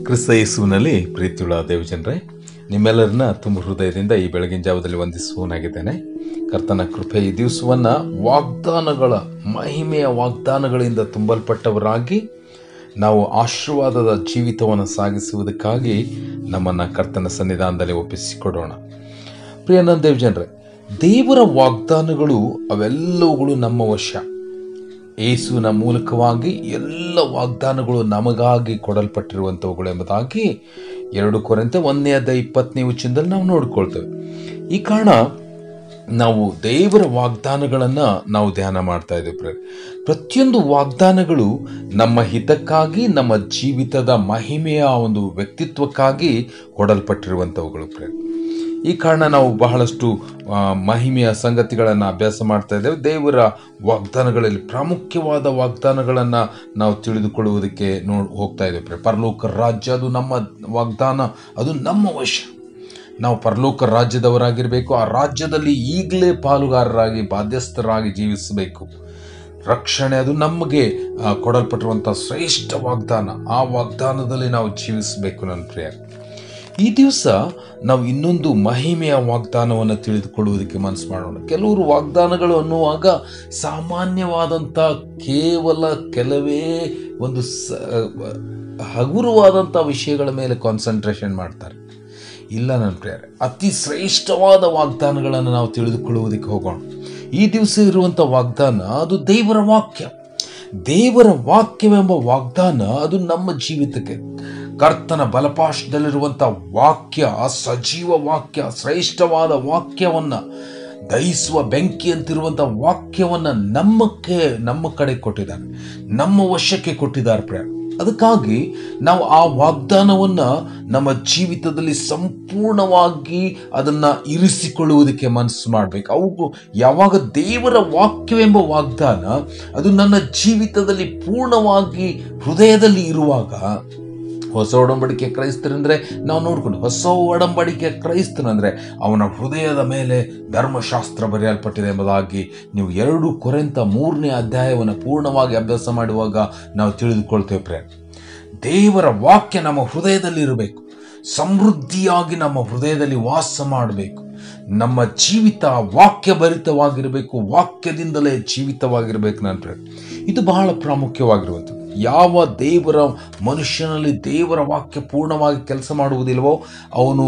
ಕ್ರಿಸ್ತ ಯೇಸುವಿನಲ್ಲಿ ಪ್ರೀತಿಯುಳ್ಳ ದೇವಜನರೇ, ನಿಮ್ಮೆಲ್ಲರನ್ನ ತುಂಬ ಹೃದಯದಿಂದ ಈ ಬೆಳಗಿನ ಜಾವದಲ್ಲಿ ವಂದಿಸುವನಾಗಿದ್ದೇನೆ. ಕರ್ತನ ಕೃಪೆ ಈ ದಿವಸವನ್ನು ವಾಗ್ದಾನಗಳ ಮಹಿಮೆಯ ವಾಗ್ದಾನಗಳಿಂದ ತುಂಬಲ್ಪಟ್ಟವರಾಗಿ ನಾವು ಆಶೀರ್ವಾದದ ಜೀವಿತವನ್ನು ಸಾಗಿಸುವುದಕ್ಕಾಗಿ ನಮ್ಮನ್ನು ಕರ್ತನ ಸನ್ನಿಧಾನದಲ್ಲಿ ಒಪ್ಪಿಸಿಕೊಡೋಣ. ಪ್ರಿಯ ನನ್ನ ದೇವಜನರೇ, ದೇವರ ವಾಗ್ದಾನಗಳು ಅವೆಲ್ಲವುಗಳು ನಮ್ಮ ವಶ. ಯೇಸುವಿನ ಮೂಲಕವಾಗಿ ಎಲ್ಲ ವಾಗ್ದಾನಗಳು ನಮಗಾಗಿ ಕೊಡಲ್ಪಟ್ಟಿರುವಂಥವುಗಳು ಎಂಬುದಾಗಿ 2 ಕೊರಿಂಥ 1:20 ನಾವು ನೋಡ್ಕೊಳ್ತೇವೆ. ಈ ಕಾರಣ ನಾವು ದೇವರ ವಾಗ್ದಾನಗಳನ್ನು ನಾವು ಧ್ಯಾನ ಮಾಡ್ತಾ ಇದ್ದೇವೆ. ಪ್ರತಿಯೊಂದು ವಾಗ್ದಾನಗಳು ನಮ್ಮ ಹಿತಕ್ಕಾಗಿ, ನಮ್ಮ ಜೀವಿತದ ಮಹಿಮೆಯ ಒಂದು ವ್ಯಕ್ತಿತ್ವಕ್ಕಾಗಿ ಕೊಡಲ್ಪಟ್ಟಿರುವಂಥವುಗಳು. ಈ ಕಾರಣ ನಾವು ಬಹಳಷ್ಟು ಮಹಿಮೆಯ ಸಂಗತಿಗಳನ್ನು ಅಭ್ಯಾಸ ಮಾಡ್ತಾ ಇದ್ದೇವೆ. ದೇವರ ವಾಗ್ದಾನಗಳಲ್ಲಿ ಪ್ರಾಮುಖ್ಯವಾದ ವಾಗ್ದಾನಗಳನ್ನು ನಾವು ತಿಳಿದುಕೊಳ್ಳುವುದಕ್ಕೆ ಹೋಗ್ತಾ ಇದ್ದೇವೆ. ಪರಲೋಕ ರಾಜ್ಯ ಅದು ನಮ್ಮ ವಾಗ್ದಾನ, ಅದು ನಮ್ಮ ವಶ. ನಾವು ಪರಲೋಕ ರಾಜ್ಯದವರಾಗಿರಬೇಕು. ಆ ರಾಜ್ಯದಲ್ಲಿ ಈಗಲೇ ಪಾಲುಗಾರರಾಗಿ ಬಾಧ್ಯಸ್ಥರಾಗಿ ಜೀವಿಸಬೇಕು. ರಕ್ಷಣೆ ಅದು ನಮಗೆ ಕೊಡಲ್ಪಟ್ಟಿರುವಂಥ ಶ್ರೇಷ್ಠ ವಾಗ್ದಾನ. ಆ ವಾಗ್ದಾನದಲ್ಲಿ ನಾವು ಜೀವಿಸಬೇಕು. ನನ್ನ ಪ್ರಿಯ, ಈ ದಿವಸ ನಾವು ಇನ್ನೊಂದು ಮಹಿಮೆಯ ವಾಗ್ದಾನವನ್ನು ತಿಳಿದುಕೊಳ್ಳುವುದಕ್ಕೆ ಮನಸ್ಸು ಮಾಡೋಣ. ಕೆಲವರು ವಾಗ್ದಾನಗಳು ಅನ್ನುವಾಗ ಸಾಮಾನ್ಯವಾದಂಥ ಕೇವಲ ಕೆಲವೇ ಒಂದು ಹಗುರವಾದಂಥ ವಿಷಯಗಳ ಮೇಲೆ ಕಾನ್ಸಂಟ್ರೇಷನ್ ಮಾಡ್ತಾರೆ. ಇಲ್ಲ ನನ್ನ ಪ್ರಿಯರೇ, ಅತಿ ಶ್ರೇಷ್ಠವಾದ ವಾಗ್ದಾನಗಳನ್ನು ನಾವು ತಿಳಿದುಕೊಳ್ಳುವುದಕ್ಕೆ ಹೋಗೋಣ. ಈ ದಿವಸ ಇರುವಂಥ ವಾಗ್ದಾನ ಅದು ದೇವರ ವಾಕ್ಯ. ದೇವರ ವಾಕ್ಯವೆಂಬ ವಾಗ್ದಾನ ಅದು ನಮ್ಮ ಜೀವಿತಕ್ಕೆ ಕರ್ತನ ಬಲಪಾಶದಲ್ಲಿರುವಂಥ ವಾಕ್ಯ, ಸಜೀವ ವಾಕ್ಯ, ಶ್ರೇಷ್ಠವಾದ ವಾಕ್ಯವನ್ನು, ದಹಿಸುವ ಬೆಂಕಿ ಅಂತಿರುವಂಥ ವಾಕ್ಯವನ್ನು ನಮ್ಮ ಕಡೆ ಕೊಟ್ಟಿದ್ದಾರೆ, ನಮ್ಮ ವಶಕ್ಕೆ ಕೊಟ್ಟಿದ್ದಾರೆ ಪ್ರಿಯ. ಅದಕ್ಕಾಗಿ ನಾವು ಆ ವಾಗ್ದಾನವನ್ನು ನಮ್ಮ ಜೀವಿತದಲ್ಲಿ ಸಂಪೂರ್ಣವಾಗಿ ಅದನ್ನು ಇರಿಸಿಕೊಳ್ಳುವುದಕ್ಕೆ ಮನಸ್ಸು ಮಾಡಬೇಕು. ಅವು ಯಾವಾಗ ದೇವರ ವಾಕ್ಯವೆಂಬ ವಾಗ್ದಾನ ಅದು ನನ್ನ ಜೀವಿತದಲ್ಲಿ ಪೂರ್ಣವಾಗಿ ಹೃದಯದಲ್ಲಿ ಇರುವಾಗ, ಹೊಸ ಒಡಂಬಡಿಕೆ ಕ್ರೈಸ್ತರಂದರೆ ನಾವು ನೋಡ್ಕೊಂಡು, ಹೊಸ ಒಡಂಬಡಿಕೆ ಕ್ರೈಸ್ತನಂದರೆ ಅವನ ಹೃದಯದ ಮೇಲೆ ಧರ್ಮಶಾಸ್ತ್ರ ಬರೆಯಲ್ಪಟ್ಟಿದೆ ಎಂಬುದಾಗಿ ನೀವು 2 ಕೊರಿಂಥ 3 ಪೂರ್ಣವಾಗಿ ಅಭ್ಯಾಸ ಮಾಡುವಾಗ ನಾವು ತಿಳಿದುಕೊಳ್ತೇವೆ ಪ್ರಿಯ. ದೇವರ ವಾಕ್ಯ ನಮ್ಮ ಹೃದಯದಲ್ಲಿ ಇರಬೇಕು, ಸಮೃದ್ಧಿಯಾಗಿ ನಮ್ಮ ಹೃದಯದಲ್ಲಿ ವಾಸ ಮಾಡಬೇಕು. ನಮ್ಮ ಜೀವಿತ ವಾಕ್ಯ ಭರಿತವಾಗಿರಬೇಕು, ವಾಕ್ಯದಿಂದಲೇ ಜೀವಿತವಾಗಿರಬೇಕು. ನನ್ನ ಪ್ರಿಯ, ಇದು ಬಹಳ ಪ್ರಾಮುಖ್ಯವಾಗಿರುವಂಥದ್ದು. ಯಾವ ದೇವರ ಮನುಷ್ಯನಲ್ಲಿ ದೇವರ ವಾಕ್ಯ ಪೂರ್ಣವಾಗಿ ಕೆಲಸ ಮಾಡುವುದಿಲ್ಲವೋ ಅವನು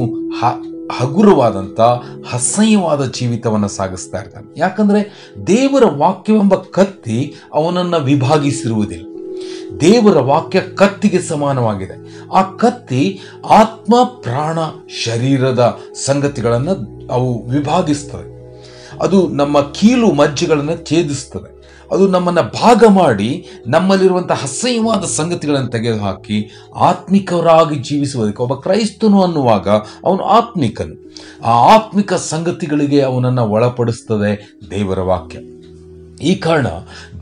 ಹಗುರವಾದಂಥ ಅಸಹ್ಯವಾದ ಜೀವಿತವನ್ನು ಸಾಗಿಸ್ತಾ ಇರ್ತಾನೆ. ಯಾಕಂದರೆ ದೇವರ ವಾಕ್ಯವೆಂಬ ಕತ್ತಿ ಅವನನ್ನು ವಿಭಾಗಿಸಿರುವುದಿಲ್ಲ. ದೇವರ ವಾಕ್ಯ ಕತ್ತಿಗೆ ಸಮಾನವಾಗಿದೆ. ಆ ಕತ್ತಿ ಆತ್ಮ, ಪ್ರಾಣ, ಶರೀರದ ಸಂಗತಿಗಳನ್ನು ಅವು ವಿಭಾಗಿಸ್ತದೆ. ಅದು ನಮ್ಮ ಕೀಲು ಮಜ್ಜೆಗಳನ್ನು ಛೇದಿಸ್ತದೆ. ಅದು ನಮ್ಮನ್ನು ಭಾಗ ಮಾಡಿ ನಮ್ಮಲ್ಲಿರುವಂಥ ಅಸಹ್ಯವಾದ ಸಂಗತಿಗಳನ್ನು ತೆಗೆದುಹಾಕಿ ಆತ್ಮಿಕರಾಗಿ ಜೀವಿಸುವುದಕ್ಕೆ, ಒಬ್ಬ ಕ್ರೈಸ್ತನು ಅನ್ನುವಾಗ ಅವನು ಆತ್ಮಿಕನು. ಆ ಆತ್ಮಿಕ ಸಂಗತಿಗಳಿಗೆ ಅವನನ್ನು ಒಳಪಡಿಸ್ತದೆ ದೇವರ ವಾಕ್ಯ. ಈ ಕಾರಣ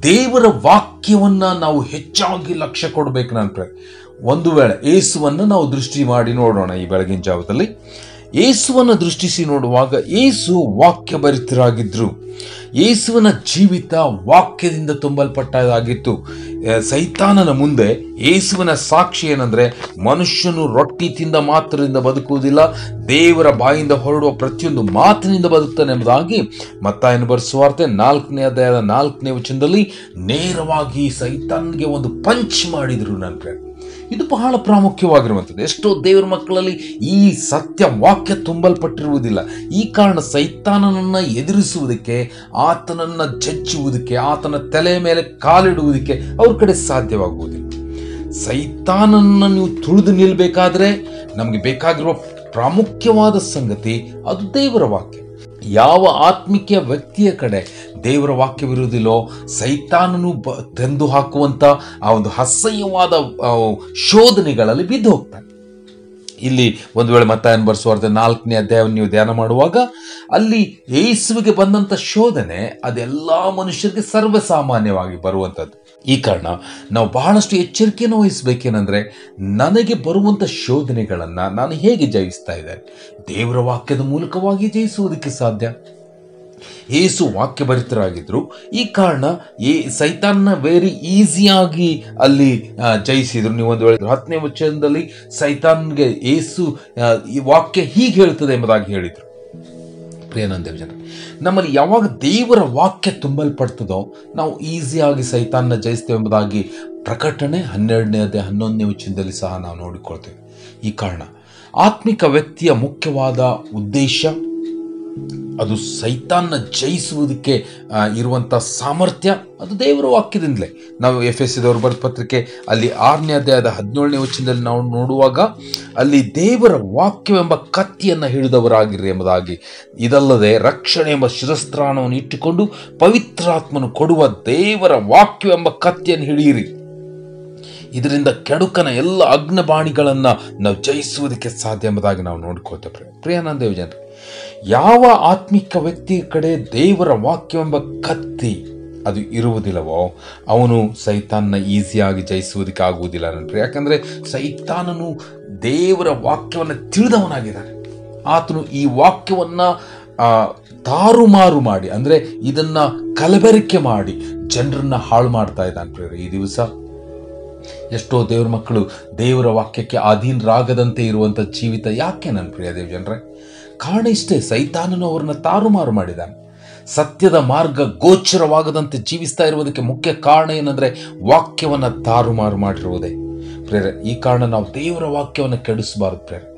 ದೇವರ ವಾಕ್ಯವನ್ನು ನಾವು ಹೆಚ್ಚಾಗಿ ಲಕ್ಷ್ಯ ಕೊಡಬೇಕು. ನನ್ನ ಒಂದು ವೇಳೆ ಯೇಸುವನ್ನು ನಾವು ದೃಷ್ಟಿ ಮಾಡಿ ನೋಡೋಣ. ಈ ಬೆಳಗಿನ ಜಾವದಲ್ಲಿ ಯೇಸುವನ್ನು ದೃಷ್ಟಿಸಿ ನೋಡುವಾಗ ಯೇಸು ವಾಕ್ಯ ಭರಿತರಾಗಿದ್ದರು. ಯೇಸುವಿನ ಜೀವಿತ ವಾಕ್ಯದಿಂದ ತುಂಬಲ್ಪಟ್ಟದಾಗಿತ್ತು. ಸೈತಾನನ ಮುಂದೆ ಯೇಸುವಿನ ಸಾಕ್ಷಿ ಏನಂದರೆ, ಮನುಷ್ಯನು ರೊಟ್ಟಿ ತಿಂದ ಮಾತ್ರದಿಂದ ಬದುಕುವುದಿಲ್ಲ, ದೇವರ ಬಾಯಿಂದ ಹೊರಡುವ ಪ್ರತಿಯೊಂದು ಮಾತಿನಿಂದ ಬದುಕ್ತಾನೆ ಎಂಬುದಾಗಿ ಮತ್ತಾಯನ ಬರೆಸುವಾರ್ತೆ 4:4 ನೇರವಾಗಿ ಸೈತಾನ್ಗೆ ಒಂದು ಪಂಚ್ ಮಾಡಿದರು. ನನ್ನ ಇದು ಬಹಳ ಪ್ರಾಮುಖ್ಯವಾಗಿರುವಂಥದ್ದು. ಎಷ್ಟೋ ದೇವರ ಮಕ್ಕಳಲ್ಲಿ ಈ ಸತ್ಯ ವಾಕ್ಯ ತುಂಬಲ್ಪಟ್ಟಿರುವುದಿಲ್ಲ. ಈ ಕಾರಣ ಸೈತಾನನನ್ನು ಎದುರಿಸುವುದಕ್ಕೆ, ಆತನನ್ನು ಜಜ್ಜುವುದಕ್ಕೆ, ಆತನ ತಲೆಯ ಮೇಲೆ ಕಾಲಿಡುವುದಕ್ಕೆ ಅವ್ರ ಕಡೆ ಸಾಧ್ಯವಾಗುವುದಿಲ್ಲ. ಸೈತಾನನ್ನು ನೀವು ತುಳಿದು ನಿಲ್ಲಬೇಕಾದ್ರೆ ನಮಗೆ ಬೇಕಾಗಿರುವ ಪ್ರಾಮುಖ್ಯವಾದ ಸಂಗತಿ ಅದು ದೇವರ ವಾಕ್ಯ. ಯಾವ ಆತ್ಮಿಕ ವ್ಯಕ್ತಿಯ ಕಡೆ ದೇವರ ವಾಕ್ಯವಿರುವುದಿಲ್ಲೋ ಸೈತಾನನು ತಂದು ಹಾಕುವಂಥ ಆ ಒಂದು ಅಸಹ್ಯವಾದ ಶೋಧನೆಗಳಲ್ಲಿ ಬಿದ್ದು ಹೋಗ್ತಾನೆ. ಇಲ್ಲಿ ಒಂದು ವೇಳೆ ಮತ್ತಾಯನ ಬರೆಸುವಾರ್ತೆ 4 ನೀವು ಧ್ಯಾನ ಮಾಡುವಾಗ ಅಲ್ಲಿ ಯೇಸುವಿಗೆ ಬಂದಂಥ ಶೋಧನೆ ಅದೆಲ್ಲ ಮನುಷ್ಯರಿಗೆ ಸರ್ವಸಾಮಾನ್ಯವಾಗಿ ಬರುವಂಥದ್ದು. ಈ ಕಾರಣ ನಾವು ಬಹಳಷ್ಟು ಎಚ್ಚರಿಕೆಯನ್ನು ವಹಿಸಬೇಕೇನೆಂದರೆ, ನನಗೆ ಬರುವಂಥ ಶೋಧನೆಗಳನ್ನು ನಾನು ಹೇಗೆ ಜಯಿಸ್ತಾ ಇದ್ದೇನೆ? ದೇವರ ವಾಕ್ಯದ ಮೂಲಕವಾಗಿ ಜಯಿಸುವುದಕ್ಕೆ ಸಾಧ್ಯ. ಯೇಸು ವಾಕ್ಯಭರಿತರಾಗಿದ್ದರು. ಈ ಕಾರಣ ಸೈತಾನ್ನ ವೆರಿ ಈಸಿಯಾಗಿ ಅಲ್ಲಿ ಜಯಿಸಿದ್ರು. ನೀವು ಒಂದು ವೇಳೆ 10ನೇ ವಚನದಲ್ಲಿ ಸೈತಾನ್ಗೆ ಯೇಸು ಈ ವಾಕ್ಯ ಹೀಗೆ ಹೇಳ್ತದೆ ಎಂಬುದಾಗಿ ಹೇಳಿದರು. ಪ್ರಿಯನಂದೇವ ಜನ, ನಮ್ಮಲ್ಲಿ ಯಾವಾಗ ದೇವರ ವಾಕ್ಯ ತುಂಬಲ್ಪಡ್ತದೋ ನಾವು ಈಸಿಯಾಗಿ ಸೈತಾನ್ನ ಜಯಿಸ್ತೇವೆ ಎಂಬುದಾಗಿ ಪ್ರಕಟಣೆ 12ನೇ ಅಧ್ಯಾಯ 11ನೇ ವಚನದಲ್ಲಿ ಸಹ ನಾವು ನೋಡಿಕೊಳ್ತೇವೆ. ಈ ಕಾರಣ ಆತ್ಮಿಕ ವ್ಯಕ್ತಿಯ ಮುಖ್ಯವಾದ ಉದ್ದೇಶ ಅದು ಸೈತಾನ್ನ ಜಯಿಸುವುದಕ್ಕೆ ಇರುವಂಥ ಸಾಮರ್ಥ್ಯ ಅದು ದೇವರ ವಾಕ್ಯದಿಂದಲೇ. ನಾವು ಎಫೆಸದವರು ಬರೆದ ಪತ್ರಿಕೆ ಅಲ್ಲಿ 6ನೇ ಅಧ್ಯಾಯದ 17ನೇ ವಚನದಲ್ಲಿ ನಾವು ನೋಡುವಾಗ ಅಲ್ಲಿ ದೇವರ ವಾಕ್ಯವೆಂಬ ಕತ್ತಿಯನ್ನು ಹಿಡಿದವರಾಗಿರ್ರಿ ಎಂಬುದಾಗಿ, ಇದಲ್ಲದೆ ರಕ್ಷಣೆ ಎಂಬ ಶಿರಸ್ತ್ರಾಣವನ್ನು ಇಟ್ಟುಕೊಂಡು ಪವಿತ್ರಾತ್ಮನು ಕೊಡುವ ದೇವರ ವಾಕ್ಯವೆಂಬ ಕತ್ತಿಯನ್ನು ಹಿಡಿಯಿರಿ, ಇದರಿಂದ ಕೆಡುಕನ ಎಲ್ಲ ಅಗ್ನಬಾಣಿಗಳನ್ನು ನಾವು ಜಯಿಸುವುದಕ್ಕೆ ಸಾಧ್ಯ ಎಂಬುದಾಗಿ ನಾವು ನೋಡ್ಕೊಳ್ತೇವೆ. ಪ್ರಿಯಾನಂದೇವ ಜನರು, ಯಾವ ಆತ್ಮಿಕ ವ್ಯಕ್ತಿಯ ಕಡೆ ದೇವರ ವಾಕ್ಯವೆಂಬ ಕತ್ತಿ ಅದು ಇರುವುದಿಲ್ಲವೋ ಅವನು ಸೈತಾನ್ನ ಈಸಿಯಾಗಿ ಜಯಿಸುವುದಕ್ಕೆ ಆಗುವುದಿಲ್ಲ ನನ್ರಿ. ಯಾಕಂದರೆ ಸೈತಾನನು ದೇವರ ವಾಕ್ಯವನ್ನು ತಿಳಿದವನಾಗಿದ್ದಾನೆ. ಆತನು ಈ ವಾಕ್ಯವನ್ನು ತಾರುಮಾರು ಮಾಡಿ, ಅಂದರೆ ಇದನ್ನು ಕಲಬೆರಕೆ ಮಾಡಿ ಜನರನ್ನು ಹಾಳು ಮಾಡ್ತಾ ಇದ್ದಾನೆ. ಪ್ರಿಯರೇ, ಈ ದಿವಸ ಎಷ್ಟೋ ದೇವರ ಮಕ್ಕಳು ದೇವರ ವಾಕ್ಯಕ್ಕೆ ಅಧೀನರಾಗದಂತೆ ಇರುವಂಥ ಜೀವಿತ ಯಾಕೆ ನನ್ನ ಪ್ರಿಯ ದೇವ ಜನರೇ? ಕಾರಣ ಇಷ್ಟೇ, ಸೈತಾನನು ಅವರನ್ನು ತಾರುಮಾರು ಮಾಡಿದ್ದಾನೆ. ಸತ್ಯದ ಮಾರ್ಗ ಗೋಚರವಾಗದಂತೆ ಜೀವಿಸ್ತಾ ಇರುವುದಕ್ಕೆ ಮುಖ್ಯ ಕಾರಣ ಏನಂದರೆ ವಾಕ್ಯವನ್ನು ತಾರುಮಾರು ಮಾಡಿರುವುದೇ. ಪ್ರೇರೆ, ಈ ಕಾರಣ ನಾವು ದೇವರ ವಾಕ್ಯವನ್ನು ಕೆಡಿಸಬಾರದು. ಪ್ರೇರೆ,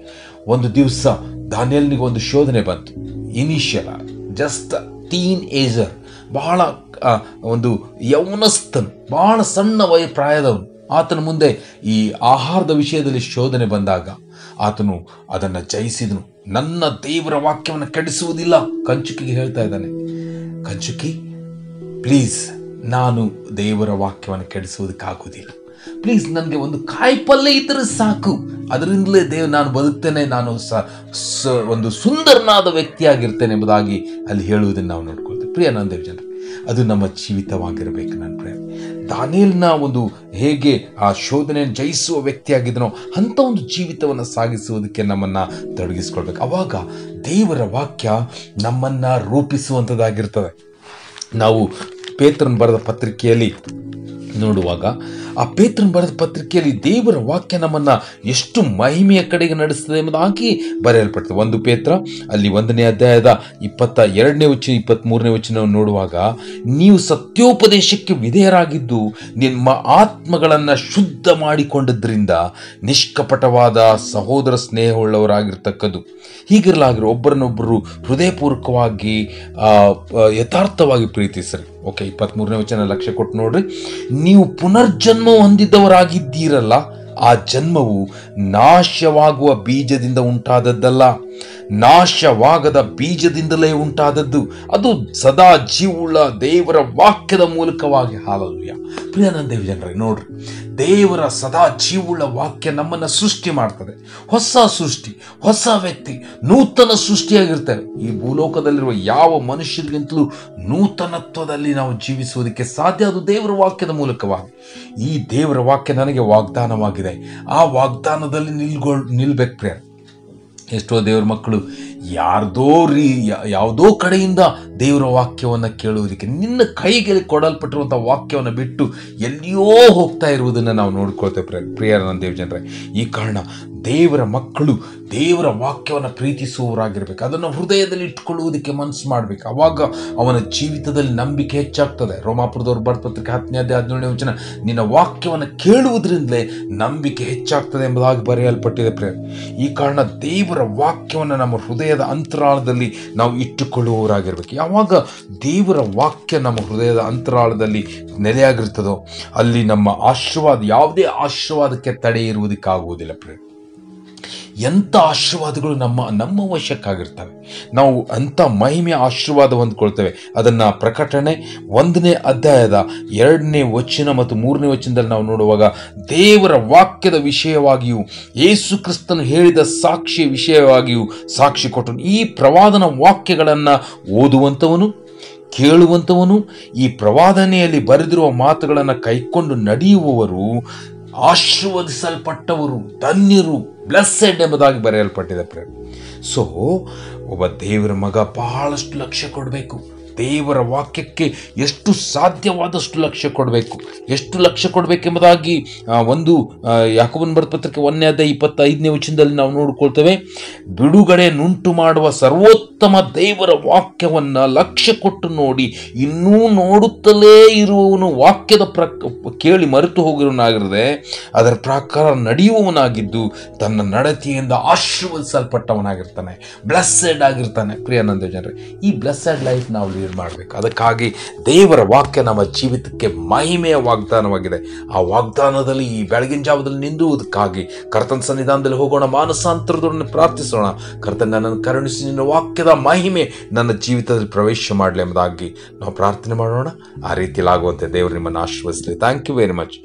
ಒಂದು ದಿವಸ ದಾನಿಯೇಲನಿಗೆ ಒಂದು ಶೋಧನೆ ಬಂತು. ಇನಿಷಿಯಲ್ ಜಸ್ಟ್ ಟೀನ್ ಏಜರ್, ಬಹಳ ಒಂದು ಯೌವನಸ್ಥನು, ಬಹಳ ಸಣ್ಣ ಪ್ರಾಯದವನು. ಆತನ ಮುಂದೆ ಈ ಆಹಾರದ ವಿಷಯದಲ್ಲಿ ಶೋಧನೆ ಬಂದಾಗ ಆತನು ಅದನ್ನು ಜಯಿಸಿದನು. ನನ್ನ ದೇವರ ವಾಕ್ಯವನ್ನು ಕೆಡಿಸುವುದಿಲ್ಲ. ಕಂಚುಕಿಗೆ ಹೇಳ್ತಾ ಇದ್ದಾನೆ, ಕಂಚುಕಿ ಪ್ಲೀಸ್, ನಾನು ದೇವರ ವಾಕ್ಯವನ್ನು ಕೆಡಿಸುವುದಕ್ಕಾಗುವುದಿಲ್ಲ. ಪ್ಲೀಸ್, ನನಗೆ ಒಂದು ಕಾಯಿಪಲ್ಯ ಇದ್ದರೆ ಸಾಕು, ಅದರಿಂದಲೇ ನಾನು ಬದುಕ್ತೇನೆ, ನಾನು ಒಂದು ಸುಂದರನಾದ ವ್ಯಕ್ತಿಯಾಗಿರ್ತೇನೆ ಎಂಬುದಾಗಿ ಅಲ್ಲಿ ಹೇಳುವುದನ್ನು ನಾವು ನೋಡ್ಕೊಳ್ತೇವೆ. ಪ್ರಿಯ ನಂದೇವ್ ಜನರು, ಅದು ನಮ್ಮ ಜೀವಿತವಾಗಿರಬೇಕು. ನನ್ನ ಪ್ರಿಯ ದಾನಿಯೇಲನ ಒಂದು ಹೇಗೆ ಆ ಶೋಧನೆಯನ್ನು ಜಯಿಸುವ ವ್ಯಕ್ತಿಯಾಗಿದ್ದನೋ ಅಂಥ ಒಂದು ಜೀವಿತವನ್ನು ಸಾಗಿಸುವುದಕ್ಕೆ ನಮ್ಮನ್ನು ತೊಡಗಿಸ್ಕೊಳ್ಬೇಕು. ಆವಾಗ ದೇವರ ವಾಕ್ಯ ನಮ್ಮನ್ನು ರೂಪಿಸುವಂಥದ್ದಾಗಿರ್ತದೆ. ನಾವು ಪೇತ್ರನ ಬರೆದ ಪತ್ರಿಕೆಯಲ್ಲಿ ನೋಡುವಾಗ ಆ ಪೇತ್ರನ ಬರೆದ ಪತ್ರಿಕೆಯಲ್ಲಿ ದೇವರ ವಾಕ್ಯ ನಮ್ಮನ್ನು ಎಷ್ಟು ಮಹಿಮೆಯ ಕಡೆಗೆ ನಡೆಸ್ತದೆ ಎಂಬುದಾಗಿ ಬರೆಯಲ್ಪಡ್ತದೆ. 1 ಪೇತ್ರ ಅಲ್ಲಿ 1ನೇ ಅಧ್ಯಾಯದ 22ನೇ ವಚನ 23ನೇ ವಚನವನ್ನು ನೋಡುವಾಗ, ನೀವು ಸತ್ಯೋಪದೇಶಕ್ಕೆ ವಿಧೇಯರಾಗಿದ್ದು ನಿಮ್ಮ ಆತ್ಮಗಳನ್ನು ಶುದ್ಧ ಮಾಡಿಕೊಂಡದ್ರಿಂದ ನಿಷ್ಕಪಟವಾದ ಸಹೋದರ ಸ್ನೇಹವುಳ್ಳವರಾಗಿರ್ತಕ್ಕದ್ದು. ಹೀಗಿರಲಾಗಿರೋ ಒಬ್ಬರನ್ನೊಬ್ಬರು ಹೃದಯಪೂರ್ವಕವಾಗಿ ಯಥಾರ್ಥವಾಗಿ ಪ್ರೀತಿಸ್ರಿ. ಓಕೆ, 23ನೇ ವಚನ ಲಕ್ಷ್ಯ ಕೊಟ್ಟು ನೋಡ್ರಿ. ನೀವು ಪುನರ್ಜನ್ಮ ಹೊಂದಿದ್ದವರಾಗಿದ್ದೀರಲ್ಲ, ಆ ಜನ್ಮವು ನಾಶವಾಗುವ ಬೀಜದಿಂದ ಉಂಟಾದದ್ದಲ್ಲ, ನಾಶವಾಗದ ಬೀಜದಿಂದಲೇ ಉಂಟಾದದ್ದು. ಅದು ಸದಾ ಜೀವುಳ್ಳ ದೇವರ ವಾಕ್ಯದ ಮೂಲಕವಾಗಿ. ಹಾಲೆಲೂಯಾ. ಪ್ರಿಯ ನನ್ನ ದೇವ ಜನರೇ, ನೋಡ್ರಿ, ದೇವರ ಸದಾ ಜೀವುಳ್ಳ ವಾಕ್ಯ ನಮ್ಮನ್ನು ಸೃಷ್ಟಿ ಮಾಡ್ತದೆ. ಹೊಸ ಸೃಷ್ಟಿ, ಹೊಸ ವ್ಯಕ್ತಿ, ನೂತನ ಸೃಷ್ಟಿಯಾಗಿರ್ತೇವೆ. ಈ ಭೂಲೋಕದಲ್ಲಿರುವ ಯಾವ ಮನುಷ್ಯರಿಗಿಂತಲೂ ನೂತನತ್ವದಲ್ಲಿ ನಾವು ಜೀವಿಸುವುದಕ್ಕೆ ಸಾಧ್ಯ, ಅದು ದೇವರ ವಾಕ್ಯದ ಮೂಲಕವಾಗಿ. ಈ ದೇವರ ವಾಕ್ಯ ನನಗೆ ವಾಗ್ದಾನವಾಗಿದೆ, ಆ ವಾಗ್ದಾನದಲ್ಲಿ ನಿಲ್ಬೇಕು ಪ್ರಿಯ. ಎಷ್ಟೋ ದೇವರ ಮಕ್ಕಳು ಯಾವುದೋ ಕಡೆಯಿಂದ ದೇವರ ವಾಕ್ಯವನ್ನು ಕೇಳುವುದಕ್ಕೆ, ನಿನ್ನ ಕೈಗೆ ಕೊಡಲ್ಪಟ್ಟಿರುವಂಥ ವಾಕ್ಯವನ್ನು ಬಿಟ್ಟು ಎಲ್ಲಿಯೋ ಹೋಗ್ತಾ ಇರುವುದನ್ನು ನಾವು ನೋಡ್ಕೊಳ್ತೇವೆ. ಪ್ರಿಯ ನನ್ನ ದೇವ ಜನರೇ, ಈ ಕಾರಣ ದೇವರ ಮಕ್ಕಳು ದೇವರ ವಾಕ್ಯವನ್ನು ಪ್ರೀತಿಸುವವರಾಗಿರ್ಬೇಕು. ಅದನ್ನು ಹೃದಯದಲ್ಲಿ ಇಟ್ಕೊಳ್ಳುವುದಕ್ಕೆ ಮನಸ್ಸು ಮಾಡಬೇಕು. ಆವಾಗ ಅವನ ಜೀವಿತದಲ್ಲಿ ನಂಬಿಕೆ ಹೆಚ್ಚಾಗ್ತದೆ. ರೋಮಾಪುರದವ್ರು ಬರೆದ ಪತ್ರಿಕೆ 10ನೇ ಅಧ್ಯಾಯ 17ನೇ ವಚನ, ನಿನ್ನ ವಾಕ್ಯವನ್ನು ಕೇಳುವುದರಿಂದಲೇ ನಂಬಿಕೆ ಹೆಚ್ಚಾಗ್ತದೆ ಎಂಬುದಾಗಿ ಬರೆಯಲ್ಪಟ್ಟಿದೆ ಪ್ರಿಯ. ಈ ಕಾರಣ ದೇವರ ವಾಕ್ಯವನ್ನು ನಮ್ಮ ಹೃದಯದ ಅಂತರಾಳದಲ್ಲಿ ನಾವು ಇಟ್ಟುಕೊಳ್ಳುವವರಾಗಿರ್ಬೇಕು. ಯಾವಾಗ ದೇವರ ವಾಕ್ಯ ನಮ್ಮ ಹೃದಯದ ಅಂತರಾಳದಲ್ಲಿ ನೆಲೆಯಾಗಿರ್ತದೋ ಅಲ್ಲಿ ನಮ್ಮ ಆಶೀರ್ವಾದ, ಯಾವುದೇ ಆಶೀರ್ವಾದಕ್ಕೆ ತಡೆ ಇರುವುದಕ್ಕಾಗುವುದಿಲ್ಲ ಪ್ರಿಯ. ಎಂಥ ಆಶೀರ್ವಾದಗಳು ನಮ್ಮ ವಶಕ್ಕಾಗಿರ್ತವೆ. ನಾವು ಅಂಥ ಮಹಿಮೆಯ ಆಶೀರ್ವಾದ ಹೊಂದ್ಕೊಳ್ತೇವೆ. ಅದನ್ನು ಪ್ರಕಟಣೆ 1ನೇ ಅಧ್ಯಾಯದ 2ನೇ ವಚನ ಮತ್ತು 3ನೇ ವಚನದಲ್ಲಿ ನಾವು ನೋಡುವಾಗ, ದೇವರ ವಾಕ್ಯದ ವಿಷಯವಾಗಿಯೂ ಯೇಸು ಕ್ರಿಸ್ತನು ಹೇಳಿದ ಸಾಕ್ಷಿಯ ವಿಷಯವಾಗಿಯೂ ಸಾಕ್ಷಿ ಕೊಟ್ಟನು. ಈ ಪ್ರವಾದನ ವಾಕ್ಯಗಳನ್ನು ಓದುವಂಥವನು, ಕೇಳುವಂಥವನು, ಈ ಪ್ರವಾದನೆಯಲ್ಲಿ ಬರೆದಿರುವ ಮಾತುಗಳನ್ನು ಕೈಕೊಂಡು ನಡೆಯುವವರು ಆಶೀರ್ವದಿಸಲ್ಪಟ್ಟವರು, ಧನ್ಯರು, ಬ್ಲೆಸ್ಸೆಡ್ ಎಂಬುದಾಗಿ ಬರೆಯಲ್ಪಟ್ಟಿದೆ ಪ್ರೇರೆ. ಸೊ ಒಬ್ಬ ದೇವರ ಮಗ ಬಹಳಷ್ಟು ಲಕ್ಷ್ಯ ಕೊಡಬೇಕು. ದೇವರ ವಾಕ್ಯಕ್ಕೆ ಎಷ್ಟು ಸಾಧ್ಯವಾದಷ್ಟು ಲಕ್ಷ್ಯ ಕೊಡಬೇಕು. ಎಷ್ಟು ಲಕ್ಷ್ಯ ಕೊಡಬೇಕೆಂಬುದಾಗಿ ಒಂದು ಯಾಕೋಬನ ಬರೆದ ಪತ್ರಿಕೆ 1:25 ನಾವು ನೋಡಿಕೊಳ್ತೇವೆ. ಬಿಡುಗಡೆಯನ್ನುಂಟು ಮಾಡುವ ಸರ್ವೋತ್ತಮ ದೇವರ ವಾಕ್ಯವನ್ನು ಲಕ್ಷ್ಯ ಕೊಟ್ಟು ನೋಡಿ, ಇನ್ನೂ ನೋಡುತ್ತಲೇ ಇರುವವನು ವಾಕ್ಯದ ಕೇಳಿ ಮರೆತು ಹೋಗಿರುವನಾಗಿರದೆ ಅದರ ಪ್ರಕಾರ ನಡೆಯುವವನಾಗಿದ್ದು ತನ್ನ ನಡತೆಯಿಂದ ಆಶೀರ್ವದಿಸಲ್ಪಟ್ಟವನಾಗಿರ್ತಾನೆ, ಬ್ಲೆಸ್ಸೆಡ್ ಆಗಿರ್ತಾನೆ. ಪ್ರಿಯಾನಂದ ಜನರೇ, ಈ ಬ್ಲೆಸ್ಸೆಡ್ ಲೈಫ್ ನಾವು ಲೀಡ್ ಮಾಡಬೇಕು. ಅದಕ್ಕಾಗಿ ದೇವರ ವಾಕ್ಯ ನಮ್ಮ ಜೀವಿತಕ್ಕೆ ಮಹಿಮೆಯ ವಾಗ್ದಾನವಾಗಿದೆ. ಆ ವಾಗ್ದಾನದಲ್ಲಿ ಈ ಬೆಳಗಿನ ಜಾವದಲ್ಲಿ ನಿಂದುವುದಕ್ಕಾಗಿ ಕರ್ತನ ಸನ್ನಿಧಾನದಲ್ಲಿ ಹೋಗೋಣ, ಮಾನಸಾಂತರದೊಡನೆ ಪ್ರಾರ್ಥಿಸೋಣ. ಕರ್ತನ ನನ್ನನ್ನು ಕರುಣಿಸಿ, ನಿನ್ನ ವಾಕ್ಯದ ಮಹಿಮೆ ನನ್ನ ಜೀವಿತದಲ್ಲಿ ಪ್ರವೇಶ ಮಾಡಲಿ ಎಂಬುದಾಗಿ ನಾವು ಪ್ರಾರ್ಥನೆ ಮಾಡೋಣ. ಆ ರೀತಿಯಲ್ಲಿ ಆಗುವಂತೆ ದೇವರು ನಿಮ್ಮನ್ನು ಆಶೀರ್ವದಿಸಲಿ. Thank you very much.